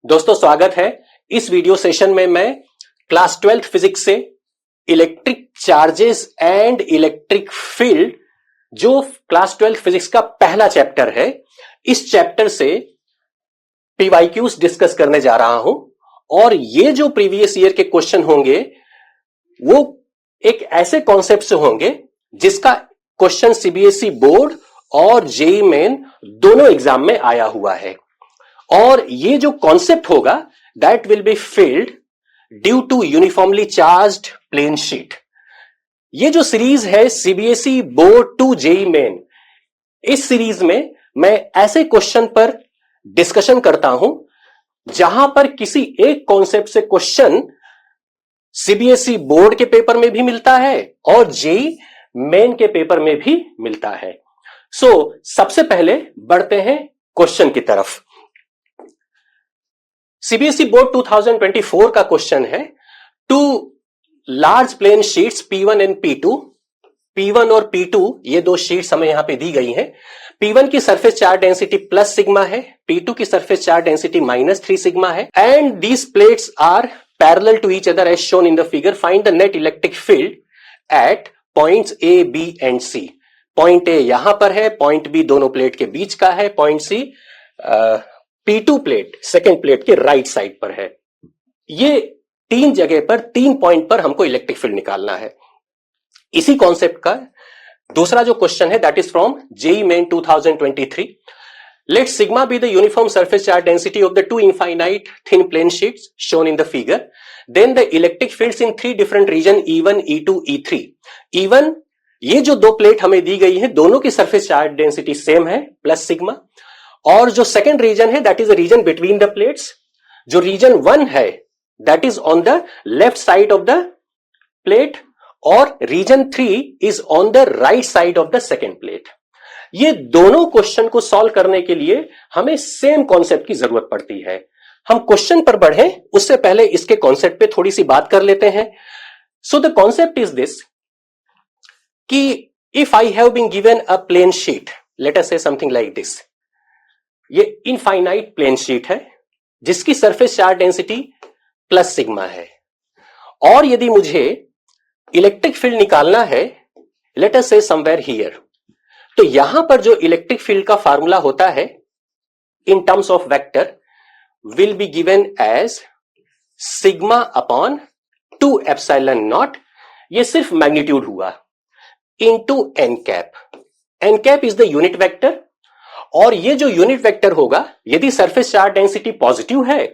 दोस्तों स्वागत है। इस वीडियो सेशन में मैं क्लास 12th फिजिक्स से electric charges and electric field जो क्लास 12th फिजिक्स का पहला चैप्टर है, इस चैप्टर से पीवाईक्यूज डिस्कस करने जा रहा हूं। और ये जो प्रीवियस ईयर के क्वेश्चन होंगे वो एक ऐसे कॉन्सेप्ट से होंगे जिसका क्वेश्चन सीबीएसई बोर्ड और जेईई मेन दोनों एग्जाम में आया हुआ है। और ये जो कॉन्सेप्ट होगा that will be filled due to uniformly charged plane sheet. ये जो सीरीज है CBSE board to JEE Main, इस सीरीज में मैं ऐसे क्वेश्चन पर डिस्कशन करता हूं जहां पर किसी एक कॉन्सेप्ट से क्वेश्चन सीबीएसई बोर्ड के पेपर में भी मिलता है और जेईई मेन के पेपर में भी मिलता है। सबसे पहले बढ़ते हैं क्वेश्चन की तरफ। सीबीएसई बोर्ड 2024 का क्वेश्चन है, two large plane sheets P1 and P2। P1 और P2 ये दो शीट्स हमें यहां पे दी गई हैं। P1 की surface charge density plus sigma है, P2 की सरफेस चार्ज डेंसिटी -3 सिग्मा है, and these plates are parallel to each other as shown in the figure. Find the net electric field at points A, B and C। Point A यहां पर है, point B दोनों plate के बीच का है, point C P2 plate second plate के right side पर है। ये तीन जगह पर, तीन पॉइंट पर हमको इलेक्ट्रिक फील्ड निकालना है। इसी कॉन्सेप्ट का दूसरा जो क्वेश्चन है that is from JEE Main 2023। Let sigma be the uniform surface charge density of the two infinite thin plane sheets shown in the figure. Then the electric fields in three different region E1, E2, E3। E1 ये जो दो plate हमें दी गई है दोनों की surface charge density same है plus sigma. और जो सेकंड रीजन है that is the region between the plates. जो रीजन 1 है that is on the left side of the plate और region 3 is on the right side of the second plate. ये दोनों question को solve करने के लिए हमें सेम कॉन्सेप्ट की जरूरत पड़ती है। हम क्वेश्चन पर बढ़े उससे पहले इसके कॉन्सेप्ट पे थोड़ी सी बात कर लेते हैं। So the concept is this कि if I have been given a plane sheet, let us say something like this. ये इनफाइनाइट प्लेन शीट है जिसकी surface charge density plus sigma है। और यदि मुझे इलेक्ट्रिक फील्ड निकालना है, लेट अस से समवेयर हियर, तो यहां पर जो इलेक्ट्रिक फील्ड का फार्मूला होता है in terms of vector will be given as sigma upon 2 epsilon naught. ये सिर्फ मैग्नीट्यूड हुआ into N cap. N cap is the unit vector. और ये जो यूनिट वेक्टर होगा, यदि सरफेस चार्ज डेंसिटी पॉजिटिव है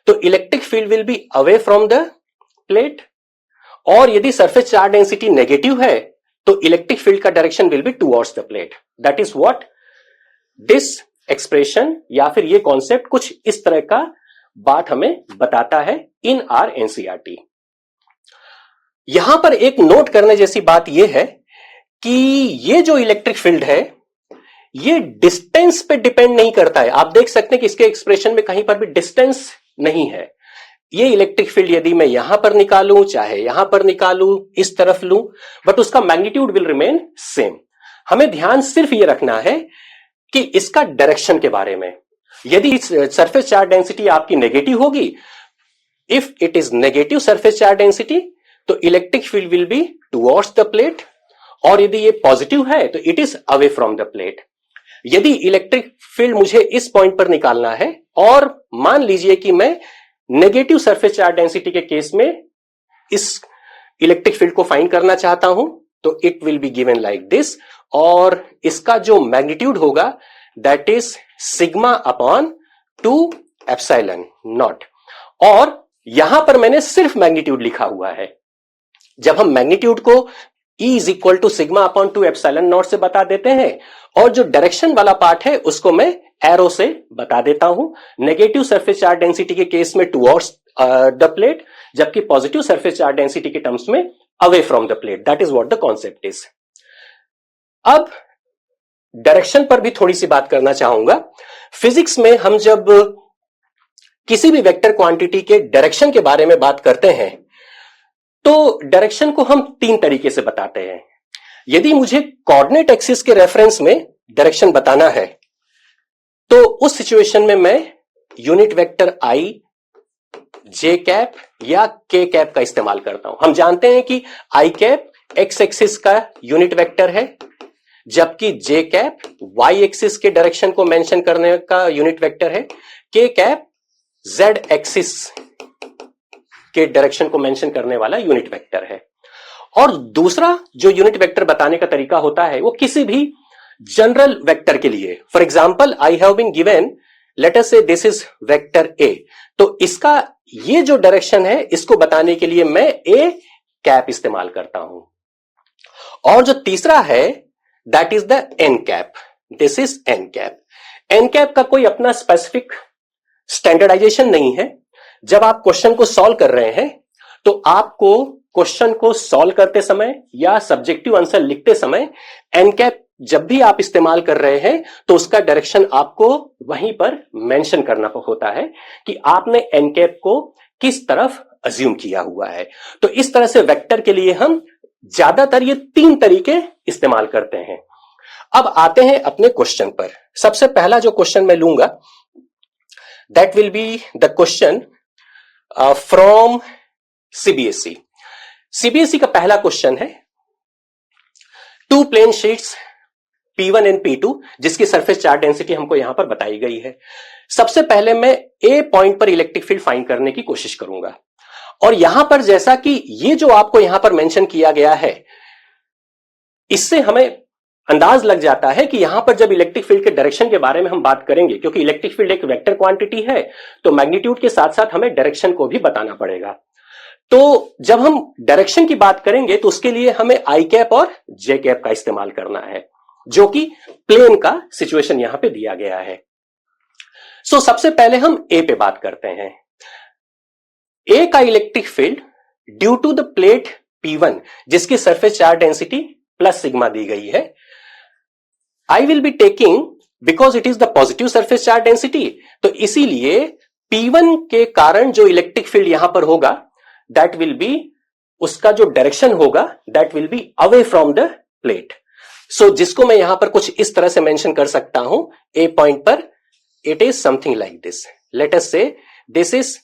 तो electric field will be away from the plate, और यदि सरफेस चार्ज डेंसिटी नेगेटिव है तो इलेक्ट्रिक फील्ड का direction will be towards the plate. That is what this expression या फिर ये कॉन्सेप्ट कुछ इस तरह का बात हमें बताता है इन आर एनसीईआरटी। यहां पर एक नोट करने जैसी बात यह है कि ये जो इलेक्ट्रिक फील्ड है ये डिस्टेंस पे डिपेंड नहीं करता है। आप देख सकते हैं कि इसके एक्सप्रेशन में कहीं पर भी डिस्टेंस नहीं है। ये इलेक्ट्रिक फील्ड यदि मैं यहां पर निकालूं चाहे यहां पर निकालूं, इस तरफ लूं, बट उसका मैग्नीट्यूड विल रिमेन सेम। हमें ध्यान सिर्फ ये रखना है कि इसका डायरेक्शन के बारे में। यदि सरफेस चार्ज डेंसिटी आपकी नेगेटिव होगी, if it is negative surface charge density तो electric field will be towards the plate, और यदि ये पॉजिटिव है तो it is away from the plate. यदि इलेक्ट्रिक फील्ड मुझे इस पॉइंट पर निकालना है और मान लीजिए कि मैं नेगेटिव सरफेस चार्ज डेंसिटी के केस में इस इलेक्ट्रिक फील्ड को फाइंड करना चाहता हूं, तो it will be given like this. और इसका जो मैग्नीट्यूड होगा that is sigma upon 2 epsilon naught. और यहां पर मैंने सिर्फ मैग्नीट्यूड लिखा हुआ है। जब हम मैग्नीट्यूड को E is equal to sigma upon 2 epsilon naught से बता देते हैं, और जो डायरेक्शन वाला पार्ट है उसको मैं एरो से बता देता हूं। नेगेटिव सरफेस चार्ज डेंसिटी के केस में टुवर्ड्स द प्लेट, जबकि पॉजिटिव सरफेस चार्ज डेंसिटी के टर्म्स में away from the plate. That is what the concept is. अब डायरेक्शन पर भी थोड़ी सी बात करना चाहूंगा। फिजिक्स में हम जब किसी भी वेक्टर क्वांटिटी के डायरेक्शन के बारे में बात करते हैं तो डायरेक्शन को हम तीन तरीके से बताते हैं। यदि मुझे कोऑर्डिनेट एक्सिस के रेफरेंस में डायरेक्शन बताना है तो उस सिचुएशन में मैं यूनिट वेक्टर आई जे कैप या के कैप का इस्तेमाल करता हूं। हम जानते हैं कि आई कैप एक्स एक्सिस का यूनिट वेक्टर है, जबकि जे कैप वाई एक्सिस के डायरेक्शन को मेंशन करने का यूनिट वेक्टर है, के कैप जेड एक्सिस के डायरेक्शन को मेंशन करने वाला यूनिट वेक्टर है। और दूसरा जो यूनिट वेक्टर बताने का तरीका होता है वो किसी भी जनरल वेक्टर के लिए, for example I have been given let us say this is vector A, तो इसका ये जो डायरेक्शन है इसको बताने के लिए मैं ए कैप इस्तेमाल करता हूं। और जो तीसरा है that is the N cap, this is N cap. N cap का कोई अपना स्पेसिफिक स्टैंडर्डाइजेशन नहीं है। जब आप क्वेश्चन को सॉल्व कर रहे हैं तो आपको क्वेश्चन को सॉल्व करते समय या सब्जेक्टिव आंसर लिखते समय एन कैप जब भी आप इस्तेमाल कर रहे हैं तो उसका डायरेक्शन आपको वहीं पर मेंशन करना होता है कि आपने एन कैप को किस तरफ अज्यूम किया हुआ है। तो इस तरह से वेक्टर के लिए हम ज्यादातर ये 3 तरीके इस्तेमाल करते हैं। अब आते हैं अपने क्वेश्चन पर। सबसे पहला जो क्वेश्चन मैं लूंगा that will be the question from CBSE. CBSE का पहला क्वेश्चन है 2 plane sheets P1 and P2 जिसकी सरफेस चार्ज डेंसिटी हमको यहां पर बताई गई है। सबसे पहले मैं A पॉइंट पर इलेक्ट्रिक फील्ड फाइंड करने की कोशिश करूंगा। और यहां पर जैसा कि ये जो आपको यहां पर मेंशन किया गया है, इससे हमें अंदाज लग जाता है कि यहां पर जब इलेक्ट्रिक फील्ड के डायरेक्शन के बारे में हम बात करेंगे, क्योंकि इलेक्ट्रिक फील्ड एक वेक्टर क्वांटिटी है, तो मैग्नीट्यूड के साथ साथ हमें डायरेक्शन को भी बताना पड़ेगा। तो जब हम डायरेक्शन की बात करेंगे तो उसके लिए हमें आई कैप और जे कैप का इस्तेमाल करना है, जो कि प्लेन का सिचुएशन यहां पे दिया गया है। सो सबसे पहले हम ए पे बात करते हैं। ए का electric field due to the plate P1 जिसकी surface charge density plus sigma दी गई है, I will be taking because it is the positive surface charge density, तो इसीलिए P1 के कारण जो इलेक्ट्रिक फील्ड यहां पर होगा दैट विल बी, उसका जो डायरेक्शन होगा that will be away from the plate. So जिसको मैं यहां पर कुछ इस तरह से मेंशन कर सकता हूं, ए पॉइंट पर it is something like this. Let us say this is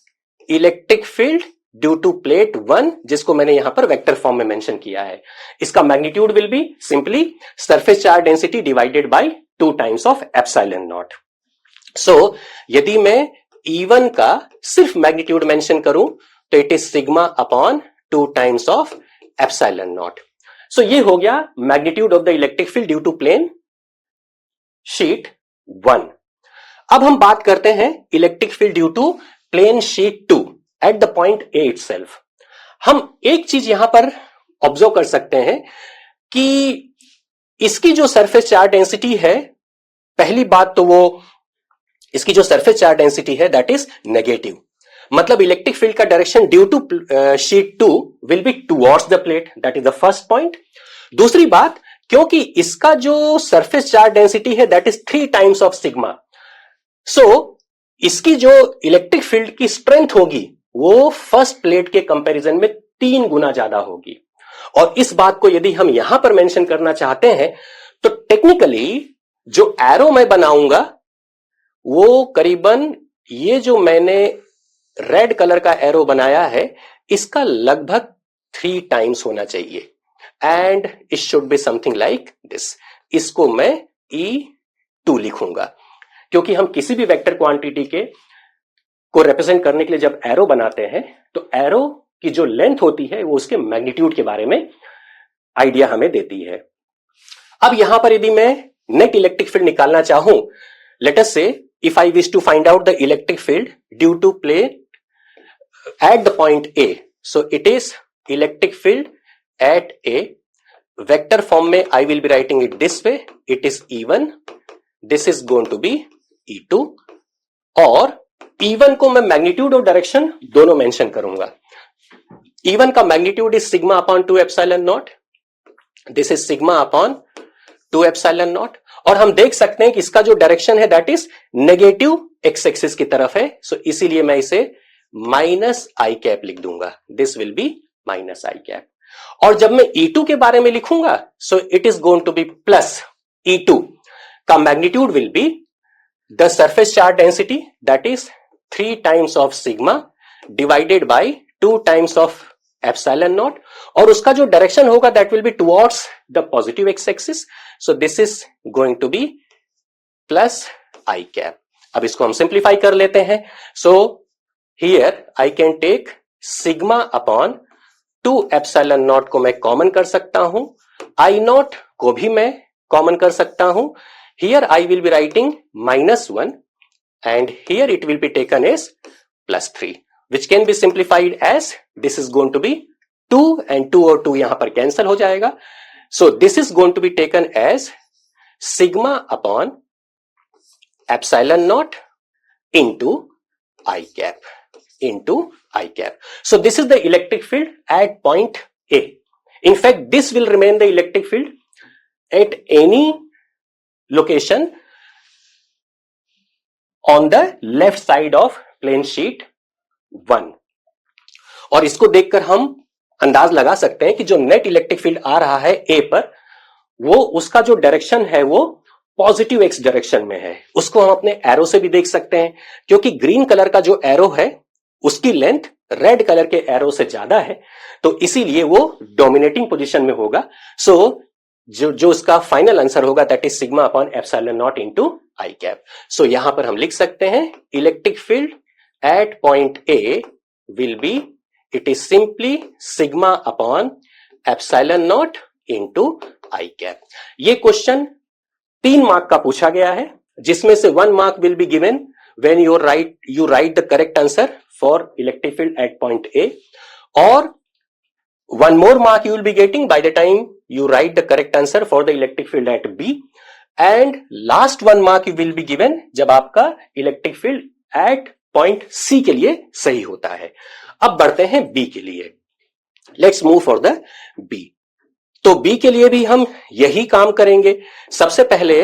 electric field due to plate 1 जिसको मैंने यहां पर वेक्टर फॉर्म में मेंशन किया है। इसका magnitude will be simply surface charge density divided by 2 times of epsilon not. So यदि मैं E1 का सिर्फ मैग्नीट्यूड मेंशन करूं तो it is sigma upon 2 times of epsilon not. So ये हो गया magnitude of the electric field due to plane sheet 1। अब हम बात करते हैं electric field due to plane sheet 2 at the point A itself. हम एक चीज यहां पर ऑब्जर्व कर सकते हैं कि इसकी जो सरफेस चार्ज डेंसिटी है, पहली बात तो वो इसकी जो सरफेस चार्ज डेंसिटी है दैट इज नेगेटिव, मतलब इलेक्ट्रिक फील्ड का direction due to sheet 2 will be towards the plate, that is the first point. दूसरी बात, क्योंकि इसका जो सरफेस चार्ज डेंसिटी है that is 3 times of sigma, so इसकी जो इलेक्ट्रिक फील्ड की स्ट्रेंथ होगी वो फर्स्ट प्लेट के कंपैरिजन में 3 गुना ज्यादा होगी। और इस बात को यदि हम यहां पर मेंशन करना चाहते हैं तो टेक्निकली जो एरो मैं बनाऊंगा वो करीबन ये जो मैंने रेड कलर का एरो बनाया है इसका लगभग 3 टाइम्स होना चाहिए, and it should be something like this. इसको मैं E2 लिखूंगा, क्योंकि हम किसी भी वेक्टर क्वांटिटी के को रिप्रेजेंट करने के लिए जब एरो बनाते हैं तो एरो की जो लेंथ होती है वो उसके मैग्नीट्यूड के बारे में आइडिया हमें देती है। अब यहां पर यदि मैं नेट इलेक्ट्रिक फील्ड निकालना चाहूं, let us say if I wish to find out the electric field due to plate at the point A, so it is electric field at A, vector form में I will be writing it this way, it is E1, this is going to be E2, और E1 को मैं magnitude और direction दोनों mention करूंगा। E1 का magnitude is sigma upon 2 epsilon not, this is sigma upon 2 epsilon naught, और हम देख सकते हैं कि इसका जो डायरेक्शन है that is negative x axis की तरफ है, सो इसीलिए मैं इसे माइनस आई कैप लिख दूंगा, this will be minus I cap. और जब मैं E2 के बारे में लिखूंगा so it is going to be plus E2 का magnitude will be the surface charge density that is 3 times of sigma divided by 2 times of epsilon naught, और उसका जो डायरेक्शन होगा that will be towards the positive X axis, so this is going to be plus I cap. अब इसको हम simplify कर लेते हैं, so here I can take sigma upon 2 epsilon naught को मैं कॉमन कर सकता हूं, आई नॉट को भी मैं कॉमन कर सकता हूं, here I will be writing -1 and here it will be taken as +3 which can be simplified as this is going to be 2 and 2 और 2 यहां पर कैंसल हो जाएगा, so this is going to be taken as sigma upon epsilon naught into I cap. So this is the electric field at point A. In fact, this will remain the electric field at any location on the left side of plane sheet 1. और इसको देखकर हम अंदाज लगा सकते हैं कि जो नेट इलेक्ट्रिक फील्ड आ रहा है ए पर, वो उसका जो डायरेक्शन है वो पॉजिटिव एक्स डायरेक्शन में है। उसको हम अपने एरो से भी देख सकते हैं, क्योंकि ग्रीन कलर का जो एरो है उसकी लेंथ रेड कलर के एरो से ज्यादा है, तो इसीलिए वो डोमिनेटिंग पोजीशन में होगा। सो जो उसका फाइनल आंसर होगा that is sigma upon epsilon not into i cap. So यहां पर हम लिख सकते हैं electric field at point A will be, it is simply sigma upon epsilon not into i cap. ये क्वेश्चन 3 मार्क का पूछा गया है, जिसमें से 1 mark will be given when you write the correct answer for electric field at point A, और 1 more mark you will be getting by the time you write the correct answer for the electric field at B, and last 1 mark you will be given जब आपका electric field at point C के लिए सही होता है। अब बढ़ते हैं B के लिए, let's move for the B। तो B के लिए भी हम यही काम करेंगे। सबसे पहले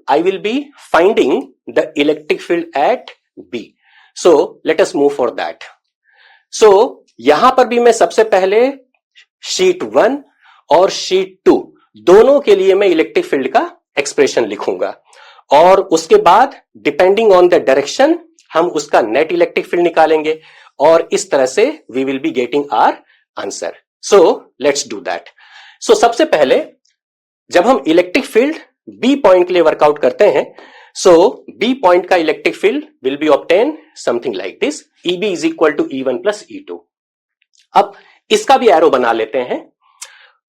I will be finding the electric field at B, so let us move for that। so यहां पर भी मैं सबसे पहले शीट 1 और शीट 2 दोनों के लिए मैं इलेक्ट्रिक फील्ड का एक्सप्रेशन लिखूंगा, और उसके बाद डिपेंडिंग ऑन द डायरेक्शन हम उसका नेट इलेक्ट्रिक फील्ड निकालेंगे, और इस तरह से we will be getting our answer. So let's do that. So सबसे पहले जब हम इलेक्ट्रिक फील्ड बी पॉइंट के लिए वर्कआउट करते हैं, सो बी पॉइंट का electric field will be obtain something like this, EB is equal to E1 plus E2। अब इसका भी एरो बना लेते हैं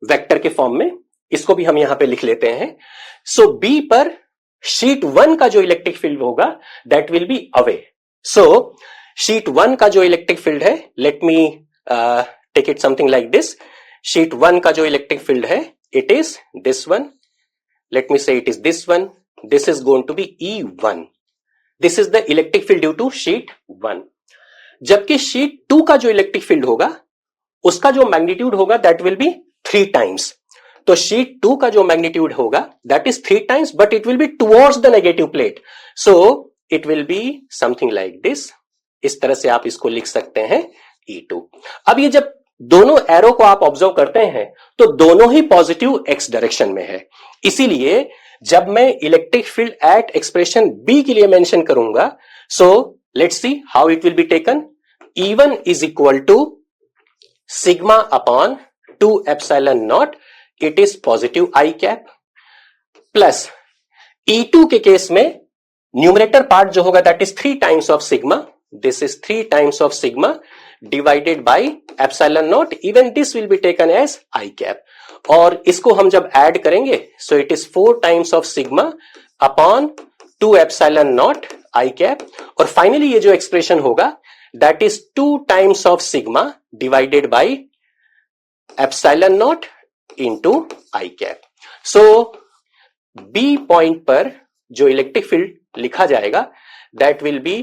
वेक्टर के फॉर्म में, इसको भी हम यहां पे लिख लेते हैं। सो बी पर शीट 1 का जो इलेक्ट्रिक फील्ड होगा that will be away. So sheet 1 का जो इलेक्ट्रिक फील्ड है, let me take it something like this. Sheet 1 का जो इलेक्ट्रिक फील्ड है it is this one, let me say it is this one, this is going to be E1, this is the electric field due to sheet 1। जबकि sheet 2 का जो electric field होगा उसका जो magnitude होगा that will B 3 times। तो sheet 2 का जो मैग्नीट्यूड होगा that is 3 times, but it will be towards the negative plate, so it will be something like this. इस तरह से आप इसको लिख सकते हैं E2। अब ये जब दोनों एरो को आप ऑब्जर्व करते हैं तो दोनों ही पॉजिटिव एक्स डायरेक्शन में है, इसीलिए जब मैं electric field at expression B के लिए मेंशन करूंगा, so let's see how it will be taken. E1 is equal to sigma upon 2 epsilon naught, it is positive I cap, plus E2 के case में न्यूमरेटर पार्ट जो होगा that is 3 times of sigma, this is 3 times of sigma divided by epsilon naught, even this will be taken as I cap, और इसको हम जब add करेंगे सो it is 4 times of sigma upon 2 epsilon not I cap, और finally ये जो expression होगा that is 2 times of sigma divided by epsilon naught into I cap। so B point पर जो इलेक्ट्रिक फील्ड लिखा जाएगा that will be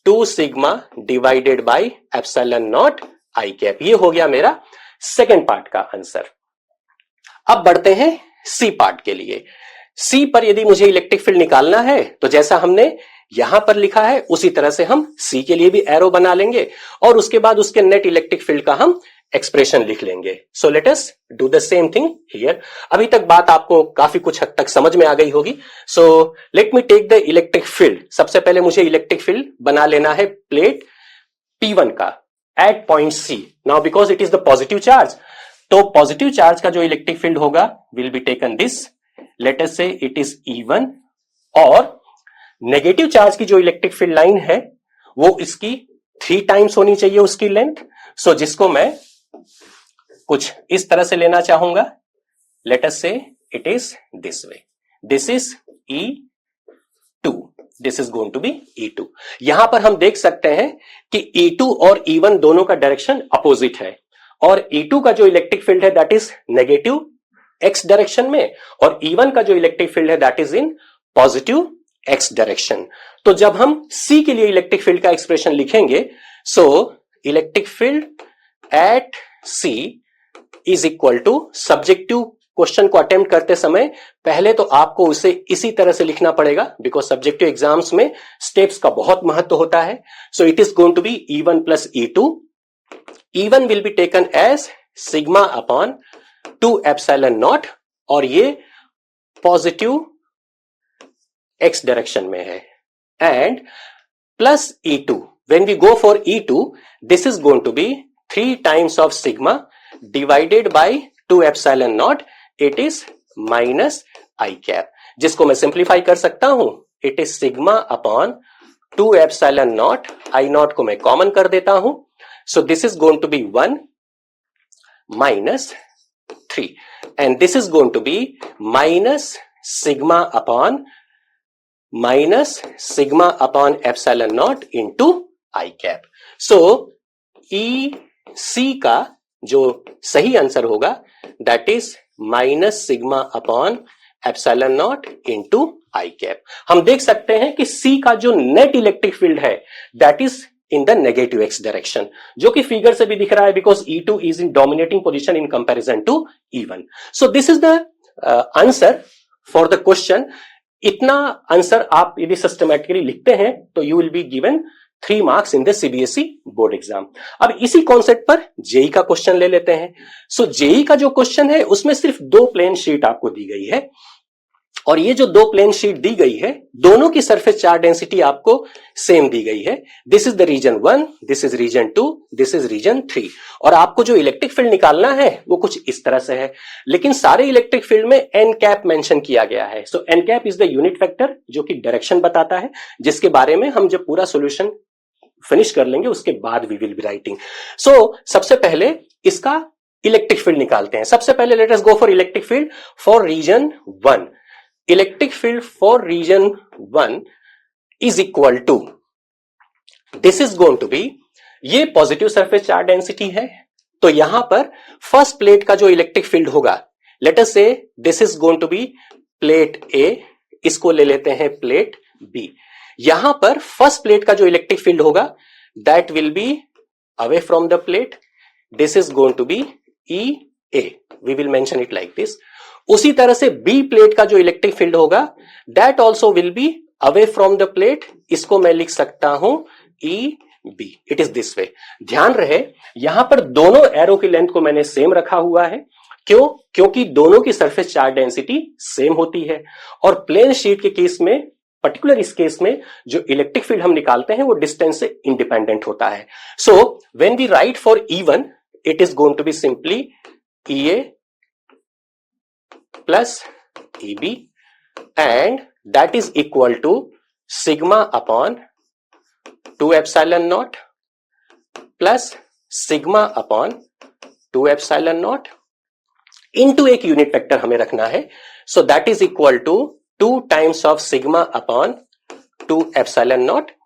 2 sigma divided by epsilon naught I cap। ये हो गया मेरा सेकेंड पार्ट का आंसर। अब बढ़ते हैं C पार्ट के लिए। C पर यदि मुझे इलेक्ट्रिक फील्ड निकालना है तो जैसा हमने यहां पर लिखा है उसी तरह से हम C के लिए भी एरो बना लेंगे, और उसके बाद उसके नेट इलेक्ट्रिक फील्ड का हम एक्सप्रेशन लिख लेंगे. So let us do the same thing here. अभी तक बात आपको काफी कुछ हद तक समझ में आ गई होगी. So let me take the electric field. सबसे पहले मुझे इलेक्ट्रिक फील्ड बना लेना है प्लेट P1 का at point C. Now because it is the positive charge, तो पॉजिटिव चार्ज का जो इलेक्ट्रिक फील्ड होगा will be taken this. Let us say it is E1. और नेगेटिव चार्ज की जो इलेक्ट्रिक फील्ड लाइन है वो इसकी 3 टाइम्स होनी चाहिए उसकी लेंथ. सो जिसको मैं कुछ इस तरह से लेना चाहूंगा. Let us say it is this way. This is E2. This is going to be E2. यहां पर हम देख सकते हैं कि E2 और E1 दोनों का डायरेक्शन अपोजिट है, और E2 का जो इलेक्ट्रिक फील्ड है that is negative x direction में, और E1 का जो इलेक्ट्रिक फील्ड है that is in positive x direction. तो जब हम C के लिए इलेक्ट्रिक फील्ड का एक्सप्रेशन लिखेंगे, so electric field at C is equal to, subjective question को अटेम्प्ट करते समय पहले तो आपको उसे इसी तरह से लिखना पड़ेगा, बिकॉज सब्जेक्टिव एग्जाम्स में स्टेप्स का बहुत महत्व होता है. So it is going to be E1 plus E2. E1 will be taken as sigma upon 2 epsilon naught, और ये पॉजिटिव x डायरेक्शन में है, and plus E2. When we go for E2, this is going to be 3 times of sigma divided by 2 epsilon naught. It is minus I cap, जिसको मैं simplify कर सकता हूं. It is sigma upon 2 epsilon not. I not को मैं common कर देता हूं. So this is going to be 1 minus 3, and this is going to be minus sigma upon epsilon not into i cap. So E C का जो सही answer होगा that is minus sigma upon epsilon not into i cap. हम देख सकते हैं कि C का जो नेट इलेक्ट्रिक फील्ड है that is in the negative X direction, जो कि फिगर से भी दिख रहा है, because E2 is in dominating position in comparison to E1. So this is the answer for the question. इतना आंसर आप यदि सिस्टमैटिकली लिखते हैं तो you will be given 3 marks in the CBSE board exam. अब इसी कॉन्सेप्ट पर JEE का क्वेश्चन ले लेते हैं. सो जेई का जो क्वेश्चन है उसमें सिर्फ 2 प्लेन शीट आपको दी गई है, और ये जो 2 प्लेन शीट दी गई है दोनों की सरफेस चार्ज डेंसिटी आपको सेम दी गई है. This is the region 1, this is region 2, this is region 3. और आपको जो इलेक्ट्रिक फील्ड निकालना है वो कुछ इस तरह से है, लेकिन सारे इलेक्ट्रिक फील्ड में एन कैप मेंशन किया गया है. So n cap is the unit vector जो कि डायरेक्शन बताता है, जिसके बारे में हम जब पूरा सोल्यूशन फिनिश कर लेंगे उसके बाद we will be writing. So सबसे पहले इसका इलेक्ट्रिक फील्ड निकालते हैं. सबसे पहले let us go for electric field for region 1. Electric field for region 1 is equal to, this is going to be, ये पॉजिटिव सरफेस चार्ज डेंसिटी है, तो यहां पर फर्स्ट प्लेट का जो इलेक्ट्रिक फील्ड होगा, let us say this is going to be plate A, इसको ले लेते हैं प्लेट B. यहां पर फर्स्ट प्लेट का जो इलेक्ट्रिक फील्ड होगा that will be away from the plate. This is going to be EA. We will mention it like this. उसी तरह से बी प्लेट का जो इलेक्ट्रिक फील्ड होगा that also will be away from the plate. इसको मैं लिख सकता हूं EB. It is this way. ध्यान रहे यहां पर दोनों एरो की लेंथ को मैंने सेम रखा हुआ है. क्यों? क्योंकि दोनों की सरफेस चार्ज डेंसिटी सेम होती है, और प्लेन शीट के केस में, पर्टिकुलर इस केस में, जो इलेक्ट्रिक फील्ड हम निकालते हैं वो डिस्टेंस से इंडिपेंडेंट होता है. So when we write for E1, it is going to be simply EA plus EB, and that is equal to sigma upon 2 epsilon naught plus sigma upon 2 epsilon naught into एक unit vector हमें रखना है. so that is equal to 2 times of sigma upon 2 epsilon naught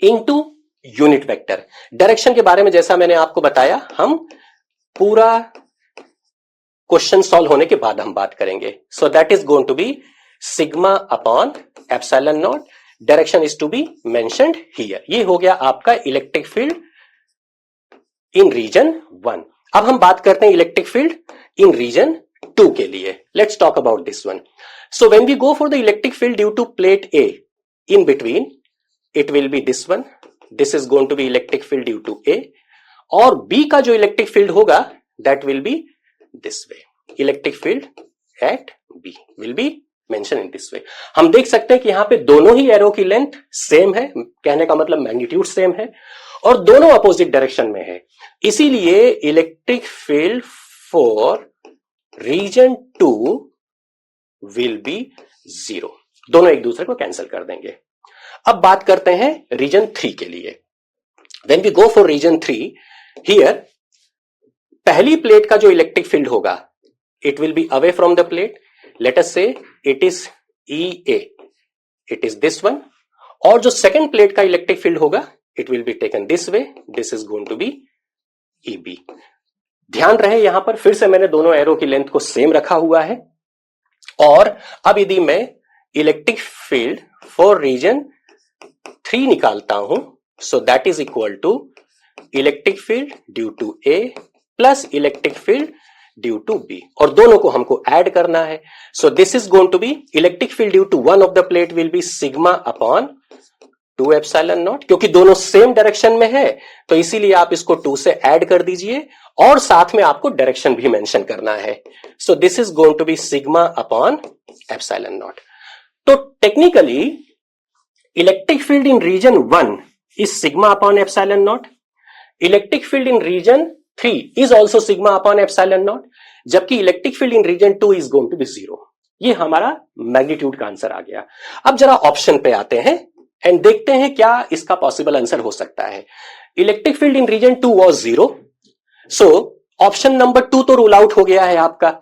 into unit vector. Direction के बारे में जैसा मैंने आपको बताया हम पूरा क्वेश्चन सॉल्व होने के बाद हम बात करेंगे. So that is going to be sigma upon epsilon naught. Direction is to be mentioned here. ये हो गया आपका इलेक्ट्रिक फील्ड इन रीजन 1. अब हम बात करते हैं इलेक्ट्रिक फील्ड इन रीजन 2 के लिए. Let's talk about this one. So when we go for the electric field due to plate A, in between it will be this one. This is going to be electric field due to A. और B का जो electric field होगा that will be this way. Electric field at B will be mention in this way. हम देख सकते हैं कि यहां पे दोनों ही एरो की लेंथ सेम है, कहने का मतलब मैग्नीट्यूड सेम है, और दोनों अपोजिट डायरेक्शन में है. इसीलिए electric field for region 2 will be 0. दोनों एक दूसरे को कैंसिल कर देंगे. अब बात करते हैं रीजन 3 के लिए. When we go for region 3, here पहली प्लेट का जो इलेक्ट्रिक फील्ड होगा it will be away from the plate. Let us say it is EA. It is this one. और जो सेकेंड प्लेट का इलेक्ट्रिक फील्ड होगा it will be taken this way. This is going to be EB. ध्यान रहे यहां पर फिर से मैंने दोनों एरो की लेंथ को सेम रखा हुआ है. और अब यदि मैं इलेक्ट्रिक फील्ड फॉर रीजन 3 निकालता हूं, so that is equal to electric field due to A plus electric field due to B. और दोनों को हमको ऐड करना है. So this is going to be electric field due to one of the plate will be sigma upon 2 epsilon naught. क्योंकि दोनों same direction में है तो इसीलिए आप इसको 2 से ऐड कर दीजिए और साथ में आपको डायरेक्शन भी मेंशन करना है. So this is going to be sigma upon epsilon naught. तो technically electric field in region 1 is sigma upon epsilon naught. Electric field in region 3 is also sigma upon epsilon naught. जबकि electric field in region 2 is going to be 0. ये हमारा magnitude का answer आ गया. अब जरा option पे आते हैं एंड देखते हैं क्या इसका पॉसिबल आंसर हो सकता है. Electric field in region 2 was 0. So option number 2 तो रूल आउट हो गया है आपका.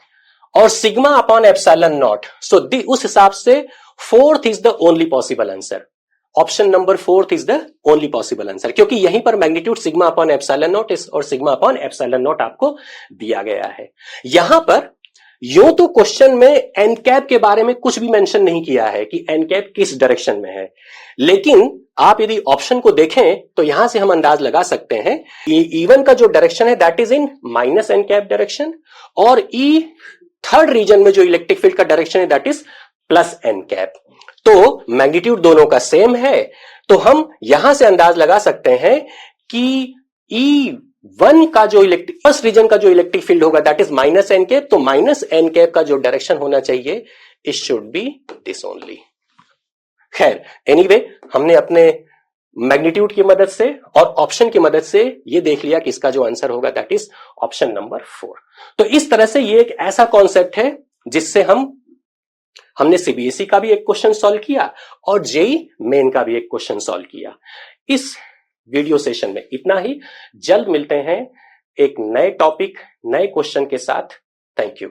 और sigma upon epsilon not, so उस हिसाब से fourth is the only possible answer. Option number 4 is the only possible answer, क्योंकि यहीं पर magnitude sigma upon epsilon naught और सिग्मा अपॉन एप्सिलॉन नॉट आपको दिया गया है. यहां पर यूं तो क्वेश्चन में एन कैप के बारे में कुछ भी मेंशन नहीं किया है कि एन कैप किस डायरेक्शन में है, लेकिन आप यदि ऑप्शन को देखें तो यहां से हम अंदाज लगा सकते हैं कि E1 का जो डायरेक्शन है that is in minus N cap direction, और ई थर्ड रीजन में जो इलेक्ट्रिक फील्ड का डायरेक्शन है that is plus N cap. तो मैग्नीट्यूड दोनों का सेम है, तो हम यहां से अंदाज लगा सकते हैं कि E1 का जो फर्स्ट रीजन का जो इलेक्ट्रिक फील्ड होगा that is minus N cap, तो माइनस एन कैप का जो डायरेक्शन होना चाहिए it should be this only. खैर एनीवे, हमने अपने मैग्नीट्यूड की मदद से और ऑप्शन की मदद से ये देख लिया कि इसका जो आंसर होगा दैट इज ऑप्शन नंबर 4. तो इस तरह से ये एक ऐसा कॉन्सेप्ट है जिससे हमने सीबीएसई का भी एक क्वेश्चन सॉल्व किया और जेई मेन का भी एक क्वेश्चन सॉल्व किया. इस वीडियो सेशन में इतना ही. जल्द मिलते हैं एक नए टॉपिक नए क्वेश्चन के साथ. Thank you.